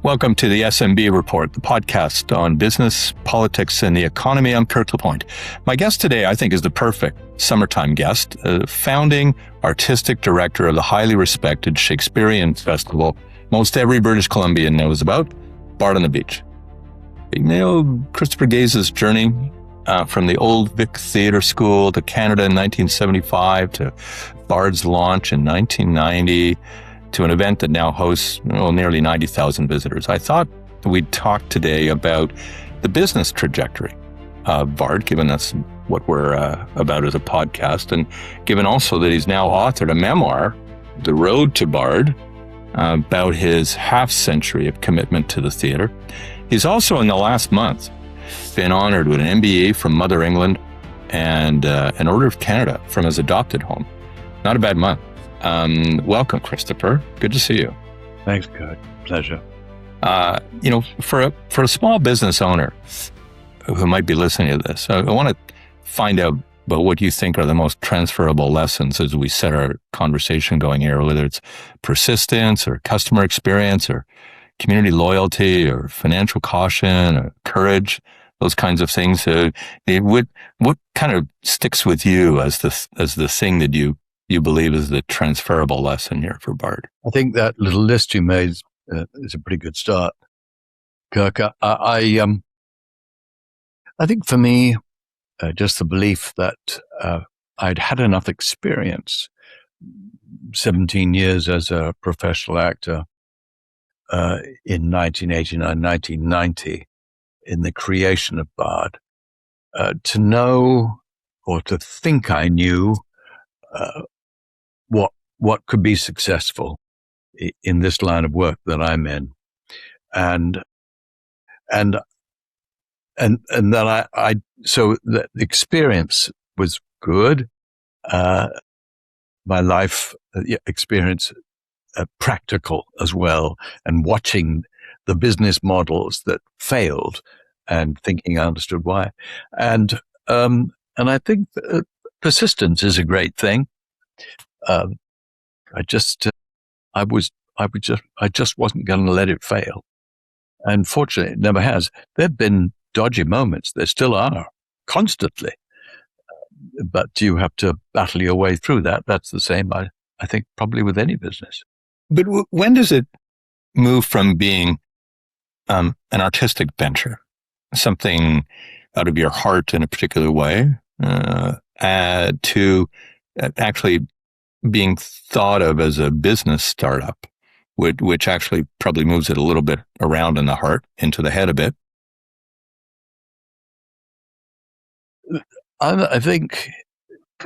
Welcome to the SMB Report, the podcast on business, politics, and the economy. I'm Kirk LaPointe. My guest today, I think, is the perfect summertime guest, founding artistic director of the highly respected Shakespearean festival most every British Columbian knows about, Bard on the Beach. You know Christopher Gaze's journey from the Old Vic Theatre School to Canada in 1975 to Bard's launch in 1990, to an event that now hosts nearly 90,000 visitors. I thought we'd talk today about the business trajectory of Bard, given that's what we're about as a podcast, and given also that he's now authored a memoir, The Road to Bard, about his half-century of commitment to the theatre. He's also, in the last month, been honored with an MBE from Mother England and an Order of Canada from his adopted home. Not a bad month. Welcome, Christopher. Good to see you. Thanks, Kirk. Pleasure. For a small business owner who might be listening to this, I want to find out about what you think are the most transferable lessons as we set our conversation going here, whether it's persistence or customer experience or community loyalty or financial caution or courage, those kinds of things. What kind of sticks with you as the thing that you believe is the transferable lesson here for Bard? I think that little list you made is a pretty good start, Kirk. I think for me, just the belief that I'd had enough experience, 17 years as a professional actor in 1989, 1990, in the creation of Bard, to know or to think I knew what could be successful in this line of work that I'm in, and that so the experience was good. My life experience practical as well, and watching the business models that failed and thinking I understood why, and I think persistence is a great thing. I just wasn't going to let it fail. And fortunately, it never has. There've been dodgy moments. There still are, constantly. But you have to battle your way through that. That's the same, I think, probably with any business. But when does it move from being an artistic venture, something out of your heart in a particular way, to actually being thought of as a business startup, which actually probably moves it a little bit around in the heart, into the head a bit? I think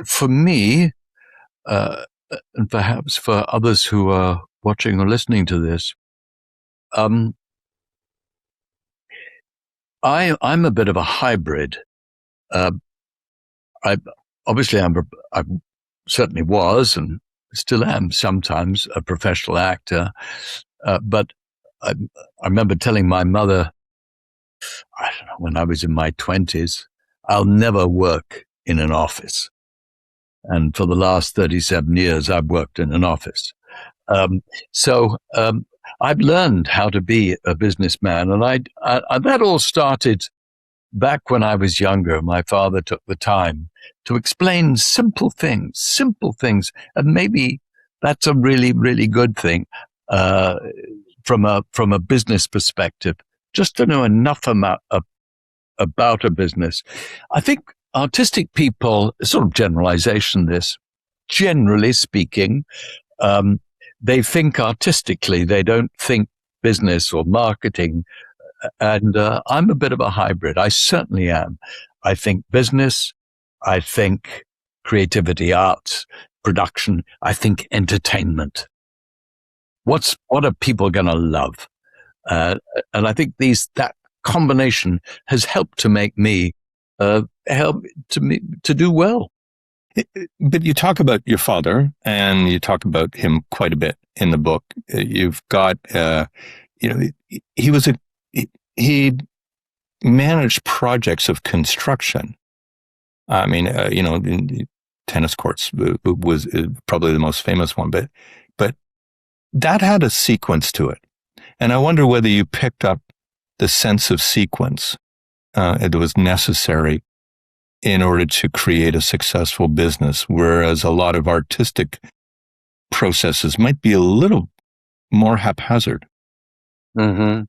for me, and perhaps for others who are watching or listening to this, I'm a bit of a hybrid. I certainly was and still am sometimes a professional actor. But I remember telling my mother, I don't know, when I was in my 20s, I'll never work in an office. And for the last 37 years, I've worked in an office. So I've learned how to be a businessman. And that all started back when I was younger. My father took the time to explain simple things, and maybe that's a really, really good thing from a business perspective, just to know enough about a business. I think artistic people, sort of generalization this, generally speaking, they think artistically, they don't think business or marketing. And I'm a bit of a hybrid. I certainly am. I think business, I think creativity, arts, production, I think entertainment. What are people going to love? And I think that combination has helped to make me to do well. But you talk about your father, and you talk about him quite a bit in the book. You've got, he managed projects of construction. I mean, tennis courts was probably the most famous one, but that had a sequence to it. And I wonder whether you picked up the sense of sequence that was necessary in order to create a successful business, whereas a lot of artistic processes might be a little more haphazard. Mm-hmm.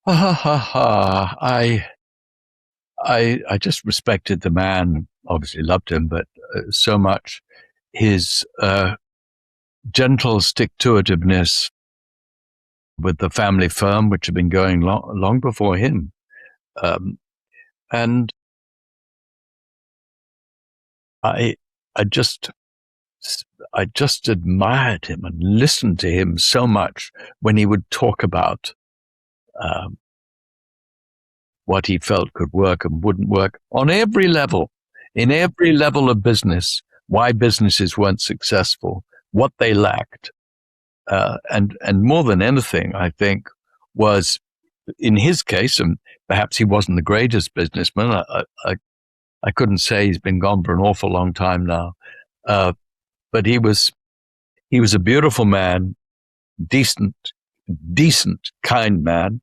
I just respected the man, obviously loved him, but so much. His gentle stick-to-itiveness with the family firm, which had been going long before him. And I just admired him and listened to him so much when he would talk about what he felt could work and wouldn't work on every level, in every level of business, why businesses weren't successful, what they lacked. And more than anything, I think, was in his case, and perhaps he wasn't the greatest businessman. I couldn't say, he's been gone for an awful long time now. But he was a beautiful man, decent, kind man,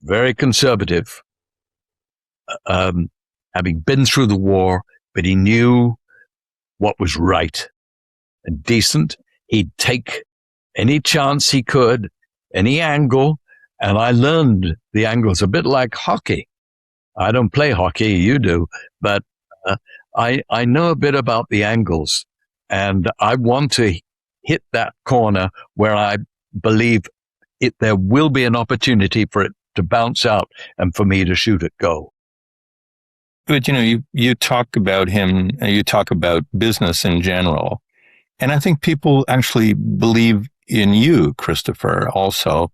very conservative, having been through the war, but he knew what was right and decent. He'd take any chance he could, any angle, and I learned the angles a bit like hockey. I don't play hockey, you do, but I know a bit about the angles, and I want to hit that corner where I believe there will be an opportunity for it to bounce out and for me to shoot it go. But, you talk about him, you talk about business in general, and I think people actually believe in you, Christopher, also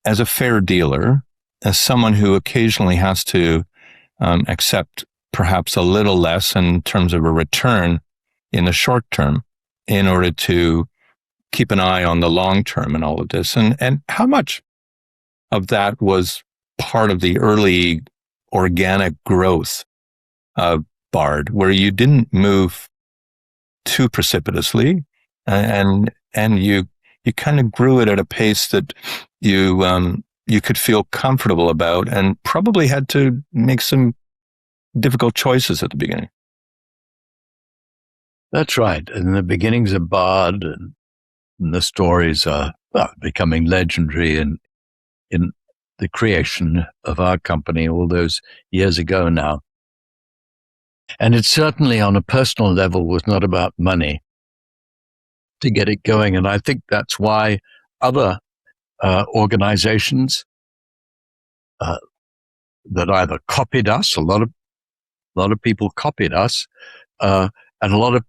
as a fair dealer, as someone who occasionally has to accept perhaps a little less in terms of a return in the short term in order to keep an eye on the long term in all of this. And how much of that was part of the early organic growth of Bard, where you didn't move too precipitously and you kind of grew it at a pace that you could feel comfortable about, and probably had to make some difficult choices at the beginning. That's right. In the beginnings of Bard, and the stories are becoming legendary in the creation of our company all those years ago now. And it certainly, on a personal level, was not about money to get it going. And I think that's why other organizations that either copied us, a lot of people copied us, and a lot of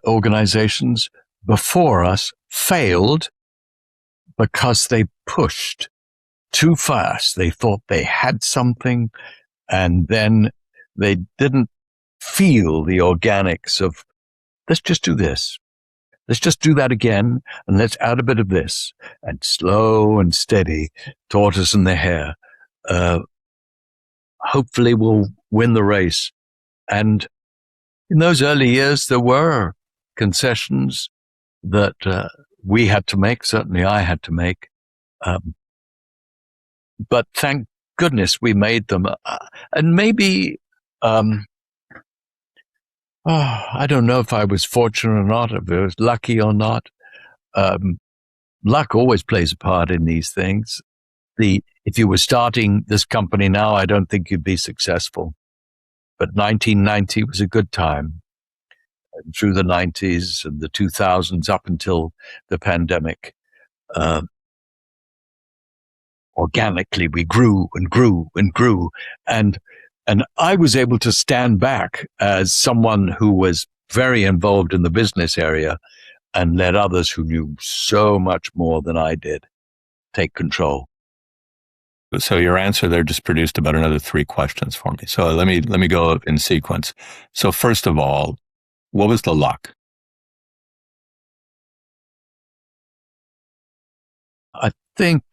organizations before us failed because they pushed too fast. They thought they had something, and then they didn't feel the organics of, let's just do this. Let's just do that again, and let's add a bit of this. And slow and steady, tortoise and the hare, hopefully we'll win the race. And in those early years, there were concessions that we had to make, certainly I had to make. But thank goodness we made them. And maybe, I don't know if I was fortunate or not, if I was lucky or not. Luck always plays a part in these things. If you were starting this company now, I don't think you'd be successful. But 1990 was a good time. And through the 90s and the 2000s up until the pandemic, organically we grew and grew and grew. And I was able to stand back as someone who was very involved in the business area and let others who knew so much more than I did take control. So your answer there just produced about another 3 questions for me. So let me go in sequence. So first of all, what was the luck? I think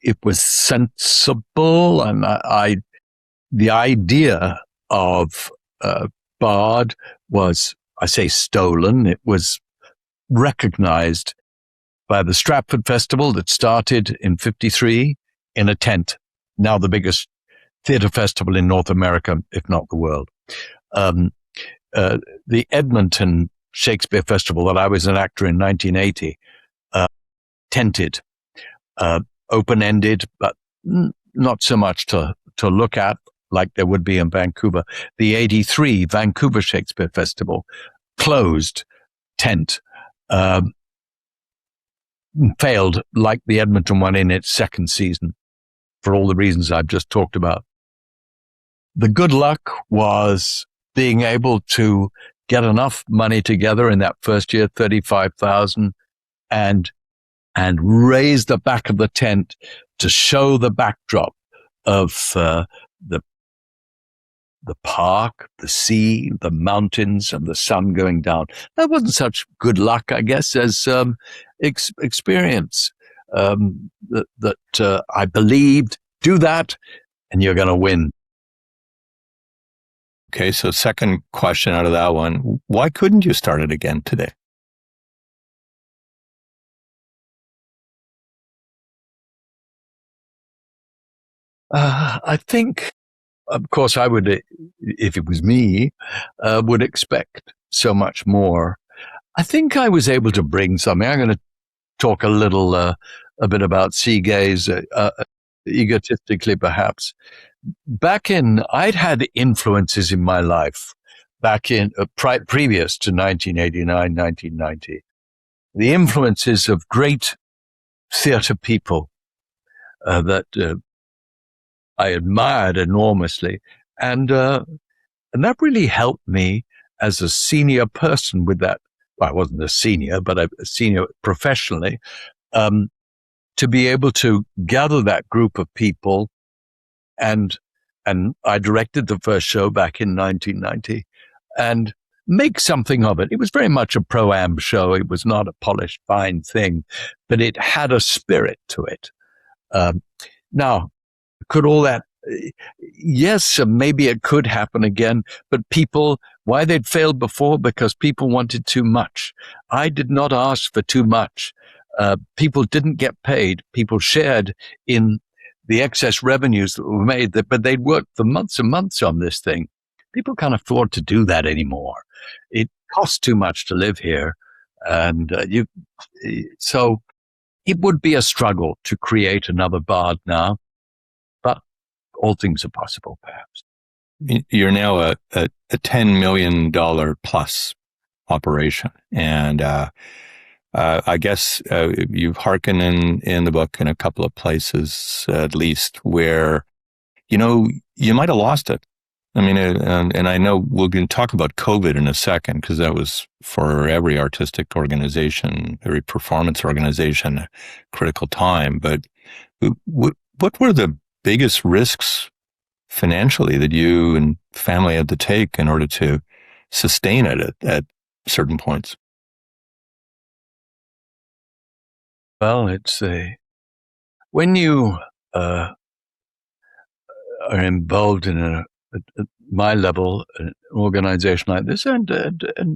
it was sensible, and the idea of Bard was, I say stolen, it was recognized by the Stratford Festival that started in 1953 in a tent, now the biggest theatre festival in North America, if not the world. The Edmonton Shakespeare Festival that I was an actor in 1980, tented, open-ended, but not so much to look at like there would be in Vancouver. The 1983 Vancouver Shakespeare Festival, closed, tent, failed like the Edmonton one in its second season for all the reasons I've just talked about. The good luck was being able to get enough money together in that first year, $35,000, and raise the back of the tent to show the backdrop of the park, the sea, the mountains, and the sun going down. That wasn't such good luck, I guess, as experience. That I believed, do that, and you're going to win. Okay, so second question out of that one, why couldn't you start it again today? I think, of course, I would, if it was me, would expect so much more. I think I was able to bring something. I'm going to talk a bit about sea gaze, egotistically perhaps. I'd had influences in my life back in previous to 1989, 1990. The influences of great theatre people that I admired enormously, and that really helped me as a senior person with that. Well, I wasn't a senior, but a senior professionally, to be able to gather that group of people, and I directed the first show back in 1990, and make something of it. It was very much a pro-am show. It was not a polished, fine thing, but it had a spirit to it. Now, could all that? Yes, maybe it could happen again, but why they'd failed before? Because people wanted too much. I did not ask for too much. People didn't get paid. People shared in the excess revenues that were made, but they'd worked for months and months on this thing. People can't afford to do that anymore. It costs too much to live here. And so it would be a struggle to create another Bard now. All things are possible, perhaps. You're now a $10 million plus operation. And I guess you've hearkened in the book in a couple of places, at least, where, you might have lost it. I mean, and I know we're going to talk about COVID in a second, because that was for every artistic organization, every performance organization, a critical time. But what were the biggest risks financially that you and family had to take in order to sustain it at certain points? Well, it's when you are involved in my level, an organization like this, and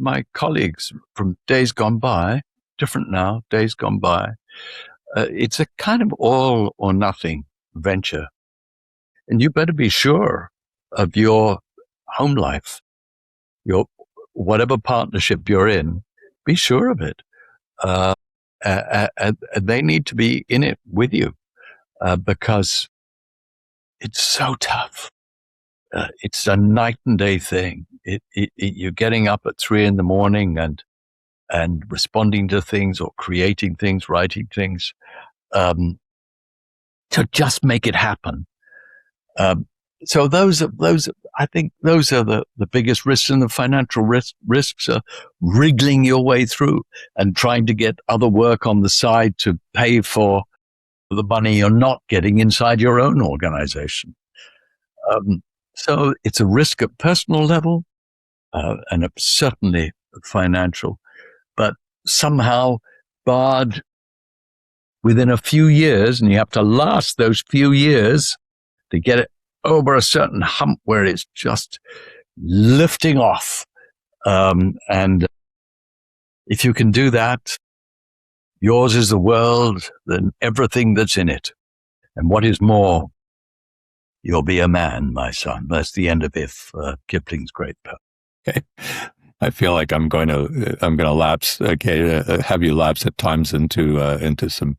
my colleagues from days gone by, different now, days gone by, it's a kind of all or nothing venture. And you better be sure of your home life, your whatever partnership you're in, be sure of it. And they need to be in it with you, because it's so tough. It's a night and day thing. You're getting up at 3 a.m. and responding to things or creating things, writing things, to just make it happen. So I think those are the biggest risks, and the financial risks are wriggling your way through and trying to get other work on the side to pay for the money you're not getting inside your own organization. So it's a risk at personal level, and certainly financial, but somehow Bard, within a few years, and you have to last those few years to get it over a certain hump where it's just lifting off. And if you can do that, Yours is the world and everything that's in it. And what is more, you'll be a man, my son. That's the end of Kipling's great poem. Okay. I feel like I'm going to lapse. Okay, have you lapse at times into some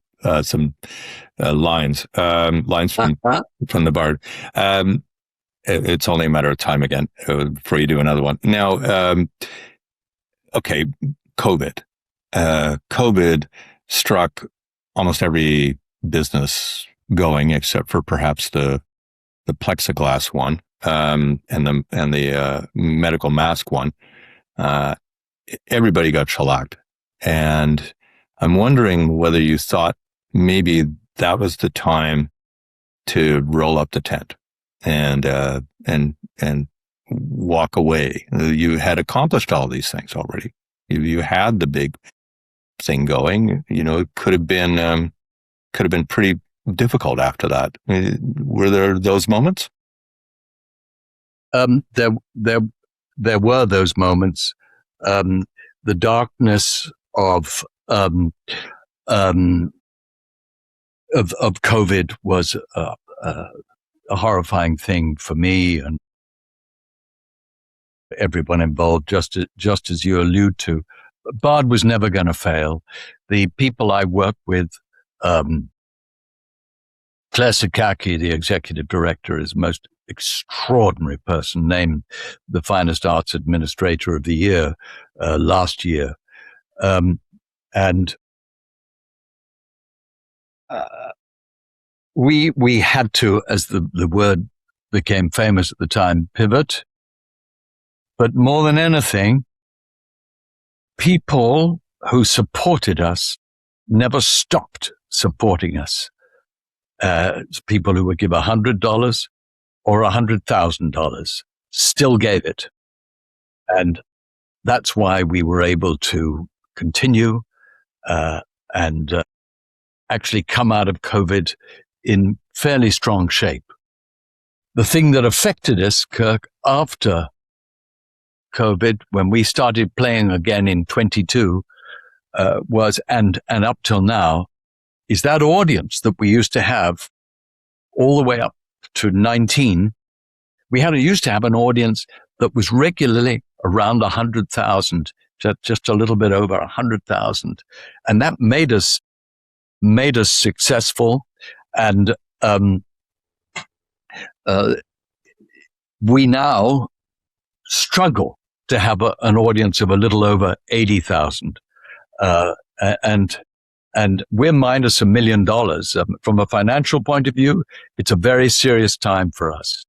lines from the Bard. It's only a matter of time again before you do another one. Now, okay, COVID. COVID struck almost every business going, except for perhaps the plexiglass one and the medical mask one. Everybody got shellacked, and I'm wondering whether you thought maybe that was the time to roll up the tent and walk away. You had accomplished all these things already. You had the big thing going. It could have been pretty difficult after that. Were there those moments? There were those moments. The darkness of COVID was a horrifying thing for me and everyone involved, just as you allude to. Bard was never going to fail. The people I worked with, Claire Sakaki, the executive director, is the most extraordinary person, named the finest arts administrator of the year last year. We had to, as the word became famous at the time, pivot. But more than anything, people who supported us never stopped supporting us. People who would give $100 or $100,000 still gave it. And that's why we were able to continue and actually come out of COVID in fairly strong shape. The thing that affected us, Kirk, after COVID, when we started playing again in 22, was, and up till now, is that audience that we used to have all the way up to 19. We used to have an audience that was regularly around 100,000, just a little bit over 100,000. And that made us successful. And we now struggle to have an audience of a little over 80,000. And we're minus $1 million. From a financial point of view, it's a very serious time for us.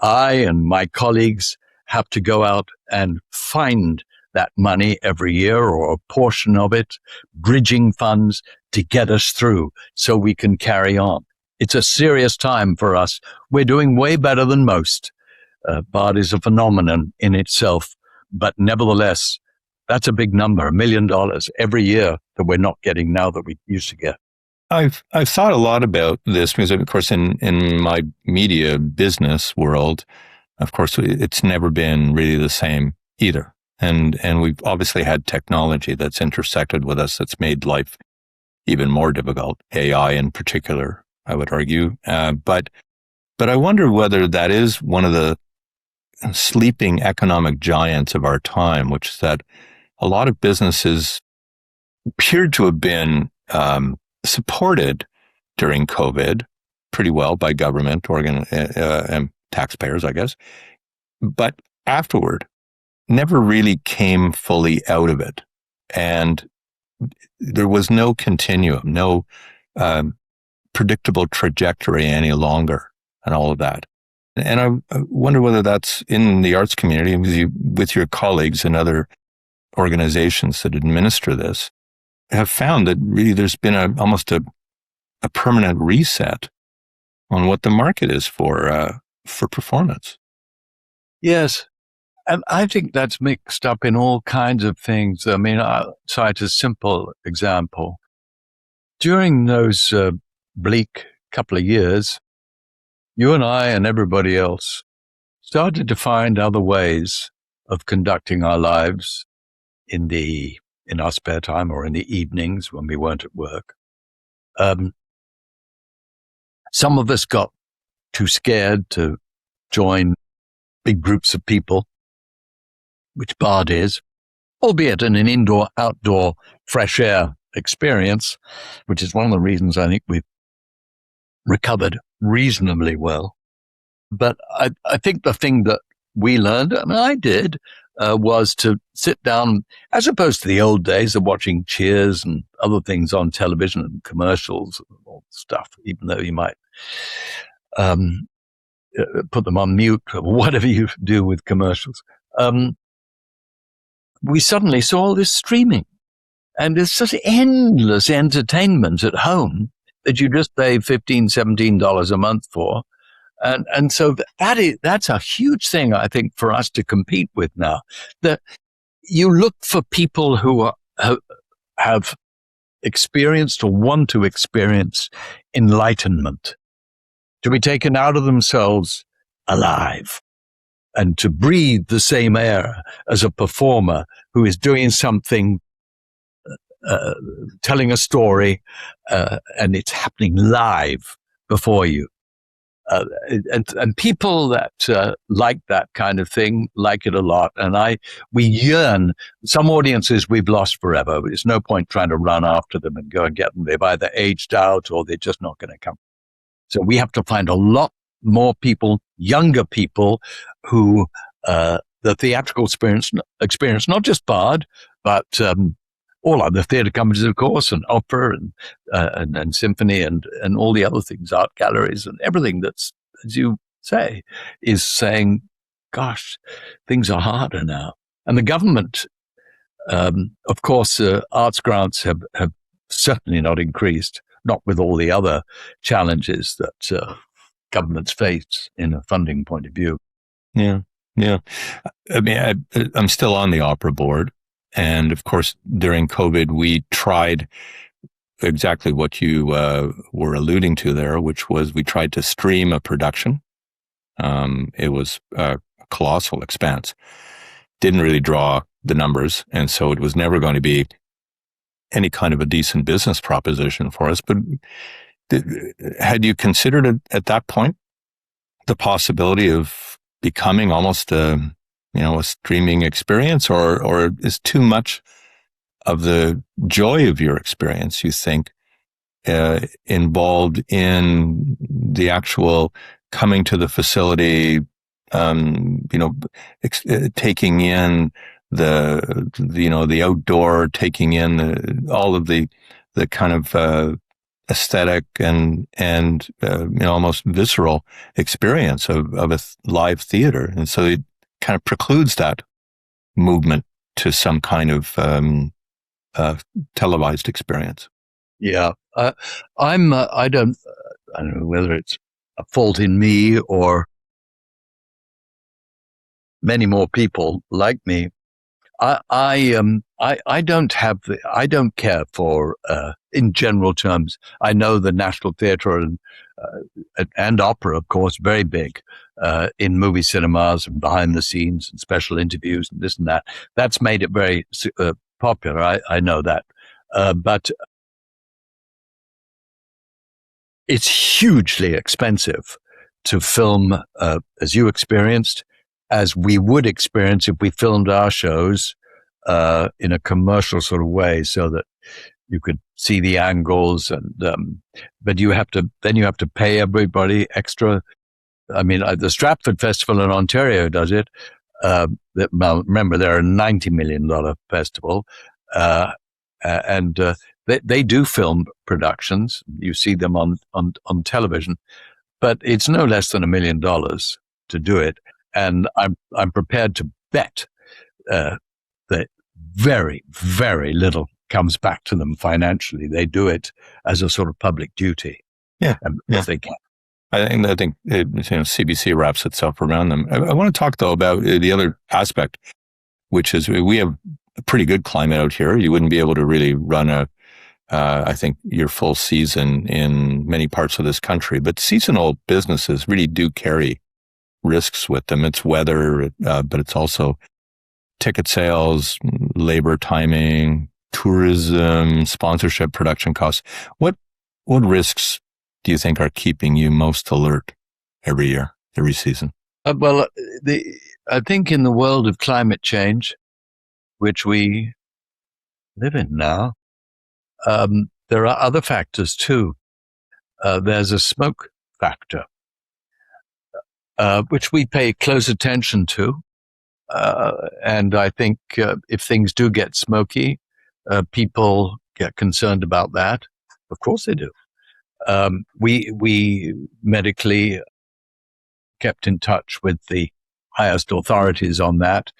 I and my colleagues have to go out and find that money every year, or a portion of it, bridging funds to get us through so we can carry on. It's a serious time for us. We're doing way better than most. Bard is a phenomenon in itself, but nevertheless, that's a big number, $1 million every year that we're not getting now that we used to get. I've thought a lot about this because, of course, in my media business world, of course, it's never been really the same either. And we've obviously had technology that's intersected with us that's made life even more difficult, AI in particular, I would argue. But I wonder whether that is one of the sleeping economic giants of our time, which is that a lot of businesses appeared to have been supported during COVID pretty well by government and taxpayers, I guess, but afterward never really came fully out of it. And there was no continuum, no predictable trajectory any longer and all of that. And I wonder whether that's in the arts community with your colleagues and other organizations that administer this have found that really there's been almost a permanent reset on what the market is for performance. Yes. And I think that's mixed up in all kinds of things. I mean, I'll cite a simple example. During those bleak couple of years, you and I and everybody else started to find other ways of conducting our lives in the in our spare time or in the evenings when we weren't at work. Some of us got too scared to join big groups of people, which Bard is, albeit in an indoor-outdoor fresh air experience, which is one of the reasons I think we've recovered reasonably well. But I think the thing that we learned, and I did, was to sit down, as opposed to the old days of watching Cheers and other things on television and commercials and all stuff, even though you might put them on mute or whatever you do with commercials. We suddenly saw all this streaming, and there's such endless entertainment at home that you just pay $15, $17 a month for. And so that's a huge thing, I think, for us to compete with now. That you look for people who have experienced or want to experience enlightenment, to be taken out of themselves alive, and to breathe the same air as a performer who is doing something, telling a story, and it's happening live before you. And people that like that kind of thing like it a lot. And we yearn. Some audiences we've lost forever. There's no point trying to run after them and go and get them. They've either aged out or they're just not going to come. So we have to find a lot more people, younger people, who the theatrical experience, not just Bard, but all other theatre companies, of course, and opera and symphony and all the other things, art galleries and everything that's, as you say, is saying, gosh, things are harder now. And the government, of course, arts grants have certainly not increased, not with all the other challenges that governments face in a funding point of view. Yeah. I mean, I'm still on the opera board. And of course, during COVID, we tried exactly what you were alluding to there, which was we tried to stream a production. It was a colossal expense. Didn't really draw the numbers. And so it was never going to be any kind of a decent business proposition for us. But had you considered it at that point, the possibility of becoming almost a streaming experience, or is too much of the joy of your experience, you think, involved in the actual coming to the facility, taking in the outdoor, taking in all of the kind of aesthetic and almost visceral experience of a live theater, and so it kind of precludes that movement to some kind of televised experience. Yeah, I don't know whether it's a fault in me or many more people like me. I don't care for, in general terms. I know the National Theatre and opera, of course, very big in movie cinemas and behind the scenes and special interviews and this and that. That's made it very popular. I know that, but it's hugely expensive to film, as you experienced, as we would experience if we filmed our shows in a commercial sort of way, so that you could see the angles, and but you have to pay everybody extra. I mean, the Stratford Festival in Ontario does it. Remember, they're a $90 million festival, and they do film productions. You see them on television, but it's no less than $1 million to do it. And I'm prepared to bet that very, very little comes back to them financially. They do it as a sort of public duty. Yeah, if they can. I think CBC wraps itself around them. I want to talk though about the other aspect, which is we have a pretty good climate out here. You wouldn't be able to really run I think your full season in many parts of this country, but seasonal businesses really do carry risks with them. It's weather, but it's also ticket sales, labor timing, tourism, sponsorship, production costs. What risks do you think are keeping you most alert every year, every season? I think in the world of climate change, which we live in now, there are other factors too. There's a smoke factor, which we pay close attention to. And I think if things do get smoky, people get concerned about that. Of course they do. We medically kept in touch with the highest authorities on that.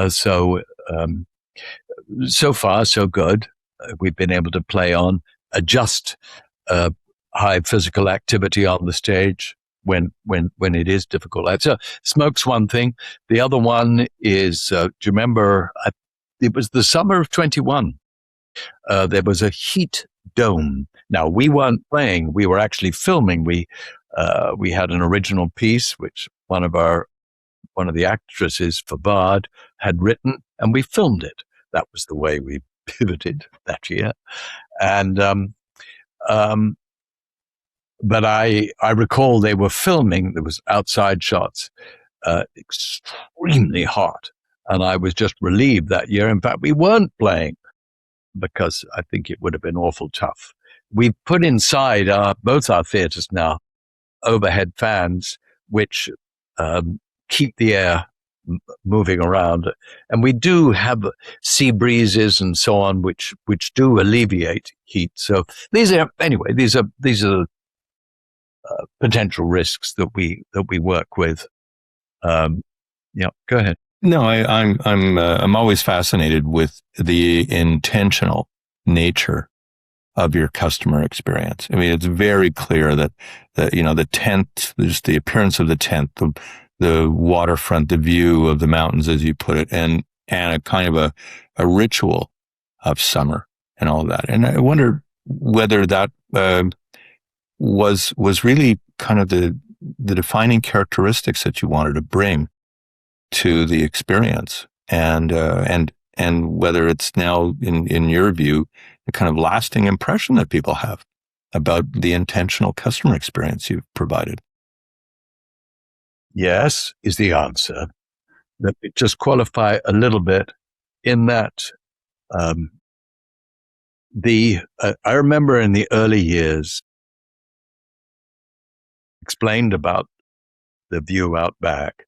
So far, so good. We've been able to play on, adjust high physical activity on the stage when it is difficult. So smoke's one thing. The other one is, do you remember, it was the summer of 21. There was a heat dome. Now, we weren't playing, we were actually filming. We had an original piece, which one of the actresses for Bard had written, and we filmed it. That was the way we pivoted that year. And, but I recall they were filming, there was outside shots, extremely hot. And I was just relieved that year. In fact, we weren't playing because I think it would have been awful tough. We put inside both our theatres now overhead fans, which keep the air moving around. And we do have sea breezes and so on, which do alleviate heat. So these are potential risks that we work with. Yeah, go ahead. No, I'm always fascinated with the intentional nature of your customer experience. I mean, it's very clear that the tent, there's the appearance of the tent, the waterfront, the view of the mountains, as you put it, and a kind of a ritual of summer and all of that. And I wonder whether that was really kind of the defining characteristics that you wanted to bring to the experience, and whether it's now in your view the kind of lasting impression that people have about the intentional customer experience you've provided. Yes, is the answer. Let me just qualify a little bit in that I remember in the early years explained about the view out back,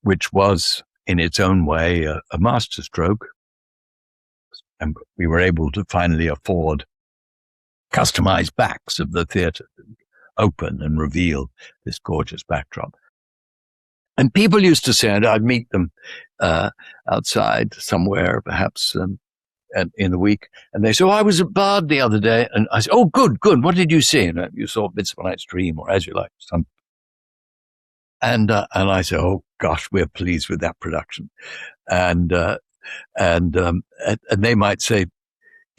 which was in its own way a masterstroke. And we were able to finally afford customized backs of the theatre, open and reveal this gorgeous backdrop. And people used to say, and I'd meet them outside somewhere, perhaps in the week, and they say, "Oh, I was at Bard the other day," and I said, "Oh, good. What did you see?" And you saw Midsummer Night's Dream, or As You Like, some. And I said, "Oh gosh, we're pleased with that production," and they might say,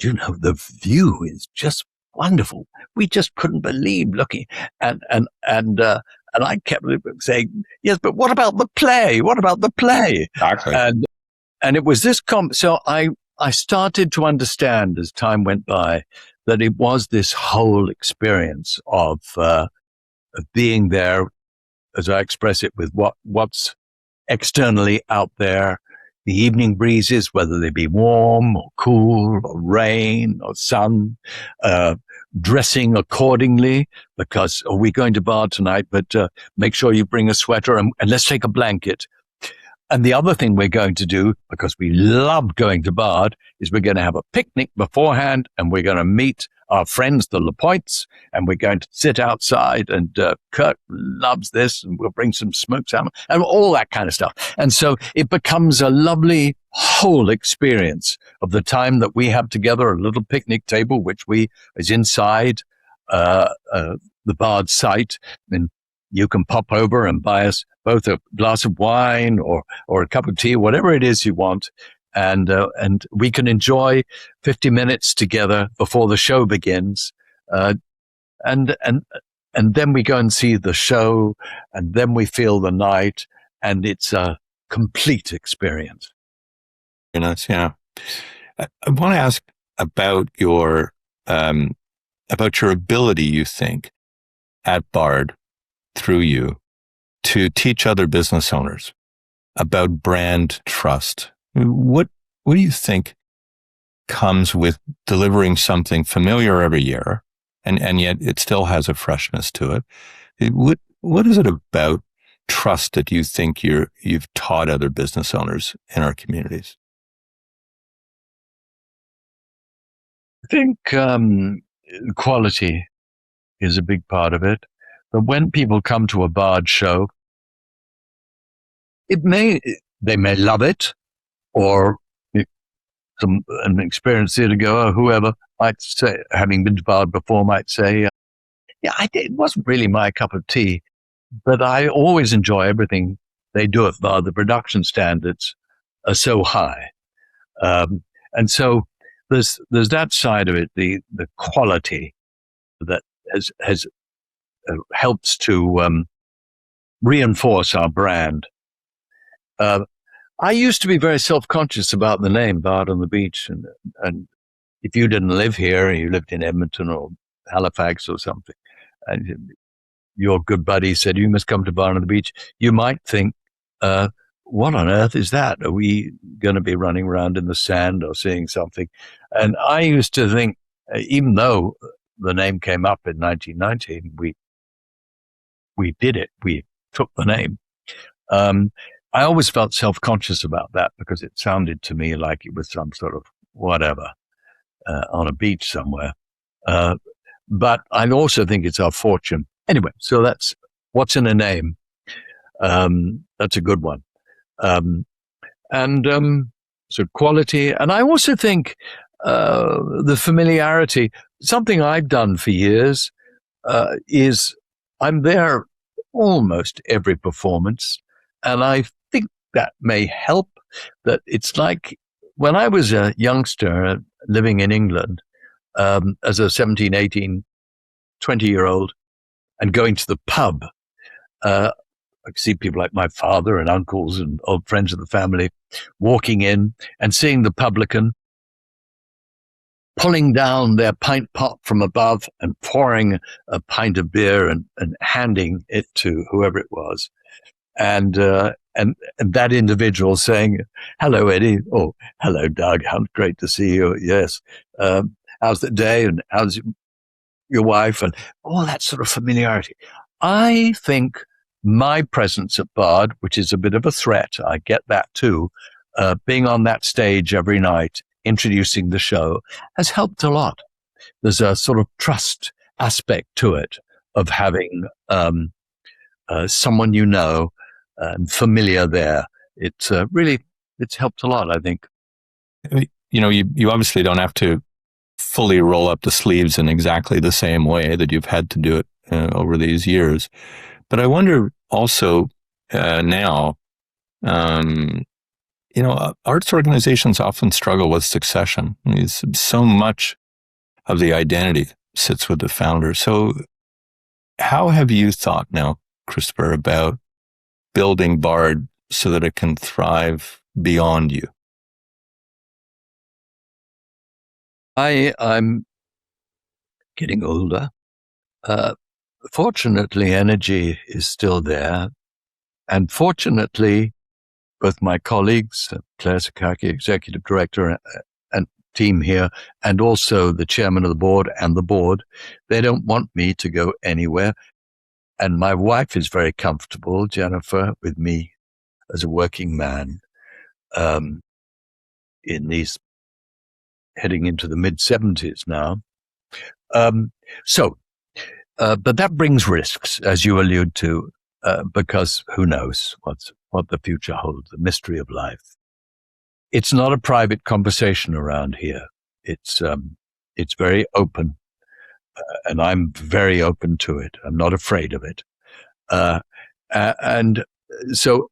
"You know, the view is just wonderful. We just couldn't believe looking." And I kept saying, "Yes, but what about the play? What about the play?" Exactly. And it was this so I started to understand as time went by that it was this whole experience of being there, as I express it, with what's externally out there, the evening breezes, whether they be warm or cool or rain or sun, dressing accordingly, because are we going to Bard tonight? But make sure you bring a sweater and let's take a blanket. And the other thing we're going to do, because we love going to Bard, is we're going to have a picnic beforehand, and we're going to meet our friends, the LaPointes, and we're going to sit outside, and Kirk loves this, and we'll bring some smoked salmon, and all that kind of stuff. And so it becomes a lovely whole experience of the time that we have together, a little picnic table, which is inside the Bard site, and you can pop over and buy us both a glass of wine or a cup of tea, whatever it is you want. And we can enjoy 50 minutes together before the show begins. And then we go and see the show, and then we feel the night, and it's a complete experience. Very nice, yeah. I want to ask um, about your ability, you think, at Bard through you to teach other business owners about brand trust. What do you think comes with delivering something familiar every year, and yet it still has a freshness to it? What is it about trust that you think you've taught other business owners in our communities? I think quality is a big part of it. But when people come to a Bard show, they may love it, or an experienced theatre goer, whoever might say, having been to Bard before, might say, it wasn't really my cup of tea, but I always enjoy everything they do at Bard. The production standards are so high. And so there's that side of it, the quality that has helps to reinforce our brand. I used to be very self-conscious about the name Bard on the Beach, and if you didn't live here, you lived in Edmonton or Halifax or something, and your good buddy said, you must come to Bard on the Beach, you might think, what on earth is that? Are we going to be running around in the sand or seeing something? And I used to think, even though the name came up in 1919, we did it. We took the name. I always felt self-conscious about that because it sounded to me like it was some sort of whatever on a beach somewhere. But I also think it's our fortune. Anyway, so that's what's in a name. That's a good one. So quality. And I also think the familiarity. Something I've done for years is I'm there almost every performance. And I think that may help. That it's like when I was a youngster living in England as a 17, 18, 20-year-old and going to the pub, I see people like my father and uncles and old friends of the family walking in and seeing the publican pulling down their pint pot from above and pouring a pint of beer and handing it to whoever it was. And that individual saying, hello, Eddie. Oh, hello, Doug. How great to see you. Yes. How's the day? And how's your wife? And all that sort of familiarity. I think my presence at Bard, which is a bit of a threat, I get that too, being on that stage every night, introducing the show, has helped a lot. There's a sort of trust aspect to it of having someone familiar there. It's it's helped a lot, I think. You obviously don't have to fully roll up the sleeves in exactly the same way that you've had to do it over these years. But I wonder also now, arts organizations often struggle with succession. So much of the identity sits with the founder. So how have you thought now, Christopher, about building Bard so that it can thrive beyond you? I'm getting older. Fortunately, energy is still there. And fortunately, both my colleagues, Claire Sakaki, Executive Director, and team here, and also the chairman of the board and the board, they don't want me to go anywhere. And my wife is very comfortable, Jennifer, with me as a working man in these heading into the mid-70s now. But that brings risks, as you allude to, because who knows what the future holds, the mystery of life. It's not a private conversation around here. It's very open, and I'm very open to it. I'm not afraid of it. And so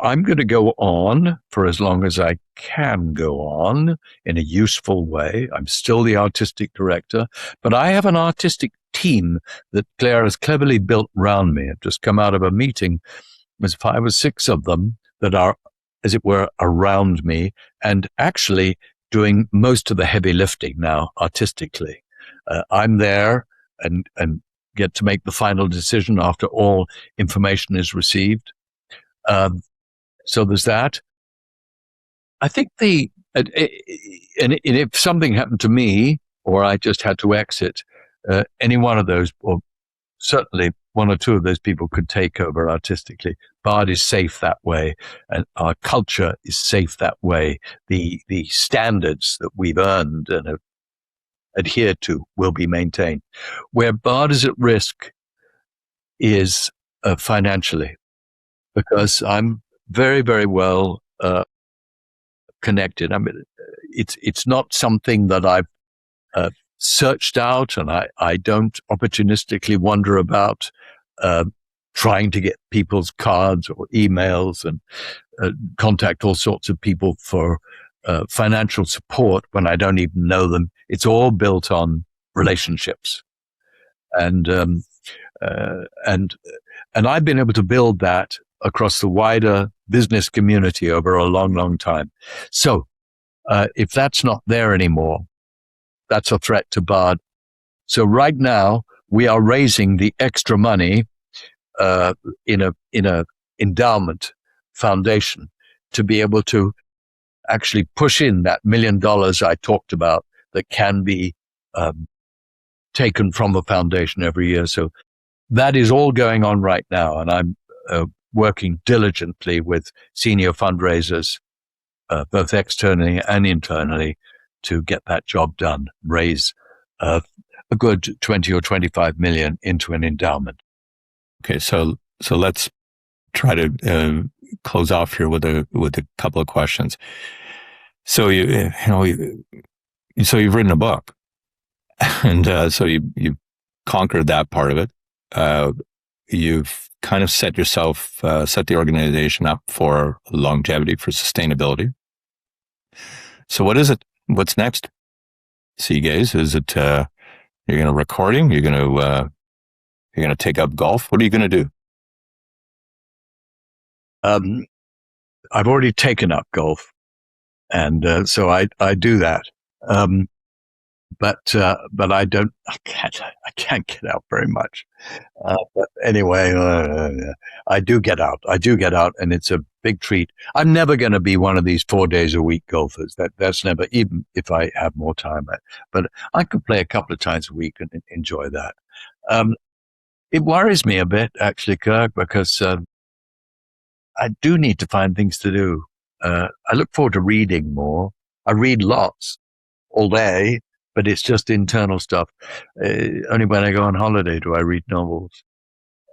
I'm going to go on for as long as I can go on in a useful way. I'm still the artistic director, but I have an artistic team that Claire has cleverly built around me. I've just come out of a meeting. There's 5 or 6 of them that are as it were, around me, and actually doing most of the heavy lifting now artistically. I'm there and get to make the final decision after all information is received. So there's that. I think and if something happened to me or I just had to exit, any one of those, or certainly one or two of those people could take over artistically. Bard is safe that way, and our culture is safe that way. The standards that we've earned and have adhered to will be maintained. Where Bard is at risk is financially, because I'm very, very well connected. I mean, it's not something that I've searched out, and I don't opportunistically wander about trying to get people's cards or emails and contact all sorts of people for financial support when I don't even know them. It's all built on relationships, and I've been able to build that across the wider business community over a long, long time. So if that's not there anymore, that's a threat to Bard. So right now we are raising the extra money in a endowment foundation to be able to actually push in that $1 million I talked about that can be taken from a foundation every year. So that is all going on right now, and I'm working diligently with senior fundraisers, both externally and internally, to get that job done, raise a good 20 or 25 million into an endowment. Okay, so let's try to close off here with a couple of questions. So so you've written a book, and so you conquered that part of it. You've kind of set the organization up for longevity, for sustainability. So what is it? What's next? See, guys, is it you're going to recording? You're going to take up golf? What are you going to do? I've already taken up golf, and so I do that. But I can't get out very much. But anyway, I do get out, and it's a big treat. I'm never going to be one of these 4 days a week golfers. That's never, even if I have more time. But I could play a couple of times a week and enjoy that. It worries me a bit, actually, Kirk, because I do need to find things to do. I look forward to reading more. I read lots all day, but it's just internal stuff. Only when I go on holiday do I read novels.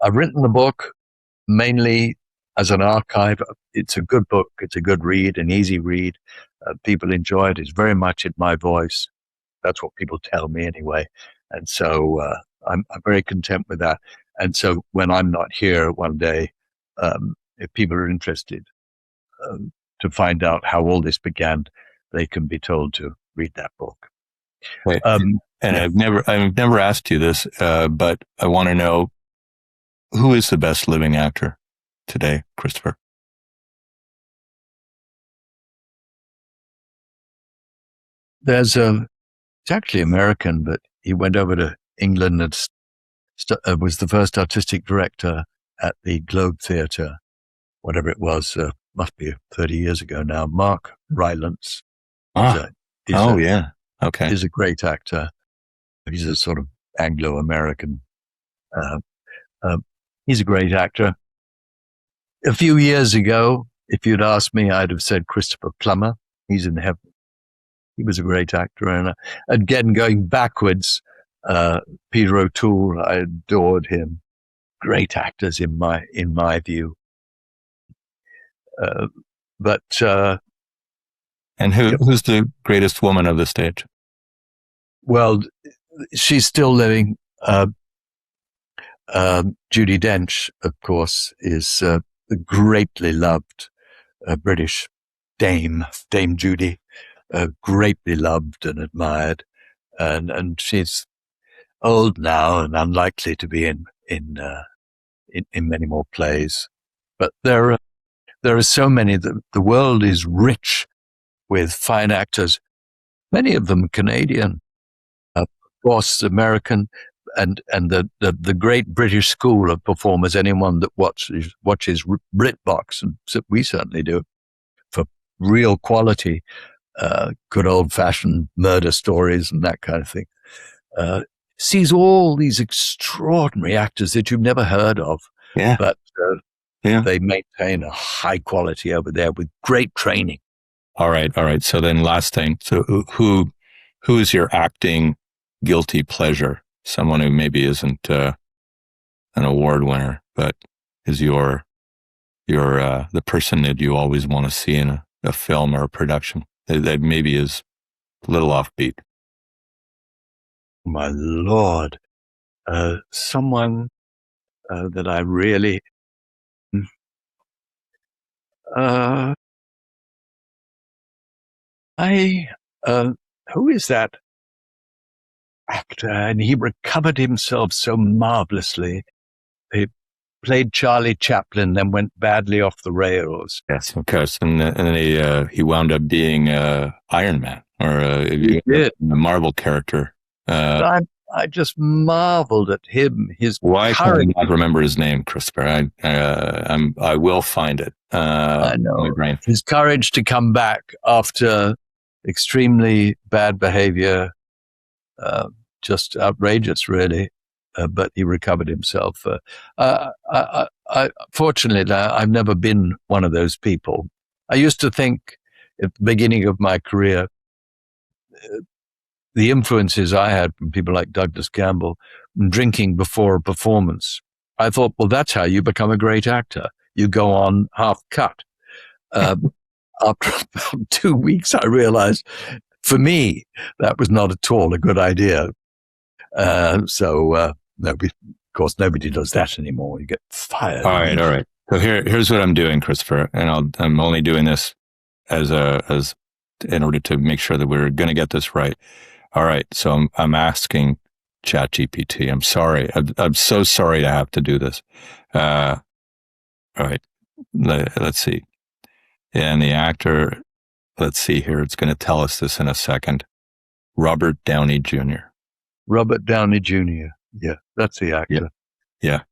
I've written the book mainly as an archive. It's a good book. It's a good read, an easy read. People enjoy it. It's very much in my voice. That's what people tell me anyway. And so I'm very content with that. And so when I'm not here one day, if people are interested to find out how all this began, they can be told to read that book. Wait, and yeah. I've never asked you this, but I want to know, who is the best living actor today, Christopher? It's actually American, but he went over to England and was the first artistic director at the Globe Theatre, whatever it was, must be 30 years ago now. Mark Rylance. Yeah. Okay. He's a great actor. He's a sort of Anglo-American. He's a great actor. A few years ago, if you'd asked me, I'd have said Christopher Plummer. He's in heaven. He was a great actor. And again, going backwards, Peter O'Toole, I adored him. Great actors in my view. And who's the greatest woman of the stage? Well, she's still living. Judi Dench, of course, is greatly loved British Dame Judi, greatly loved and admired, and she's old now and unlikely to be in many more plays. But there there are so many. The world is rich with fine actors, many of them Canadian, of course American, and the great British school of performers. Anyone that watches BritBox, and we certainly do, for real quality, good old-fashioned murder stories and that kind of thing, sees all these extraordinary actors that you've never heard of, but they maintain a high quality over there with great training. All right. So then last thing. So who is your acting guilty pleasure? Someone who maybe isn't an award winner, but is the person that you always want to see in a film or a production that maybe is a little offbeat? My Lord, someone that I really, who is that actor? And he recovered himself so marvelously. He played Charlie Chaplin, then went badly off the rails. Yes, of course. And then he wound up being Iron Man, or a Marvel character. I just marveled at him. Why can I not remember his name, Christopher? I will find it. I know. His courage to come back after extremely bad behavior, just outrageous, really. But he recovered himself. Fortunately, I've never been one of those people. I used to think at the beginning of my career, the influences I had from people like Douglas Campbell, drinking before a performance. I thought, well, that's how you become a great actor. You go on half cut. After about 2 weeks, I realized, for me, that was not at all a good idea. Of course, nobody does that anymore. You get fired. All right. So here's what I'm doing, Christopher, and I'm only doing this as in order to make sure that we're going to get this right. All right. So I'm asking ChatGPT. I'm sorry. I'm so sorry to have to do this. All right. Let's see. And the actor, let's see here. It's going to tell us this in a second. Robert Downey Jr. Robert Downey Jr. Yeah, that's the actor. Yeah.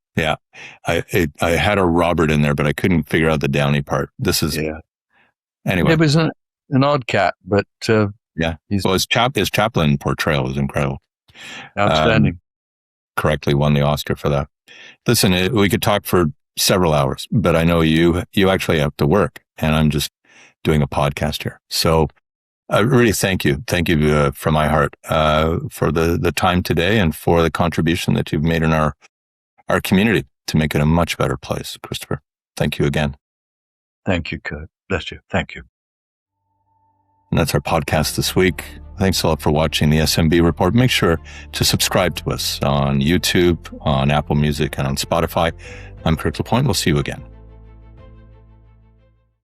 I had a Robert in there, but I couldn't figure out the Downey part. This is anyway. It was an odd cat, but his Chaplin portrayal is incredible. Outstanding. Correctly won the Oscar for that. Listen, we could talk for several hours, but I know you actually have to work, and I'm just doing a podcast here. So I really thank you from my heart for the time today and for the contribution that you've made in our community to make it a much better place, Christopher. Thank you again. Thank you, Kirk. Bless you. Thank you. And that's our podcast this week. Thanks a lot for watching the SMB Report. Make sure to subscribe to us on YouTube, on Apple Music, and on Spotify. I'm Kirk LaPointe. We'll see you again.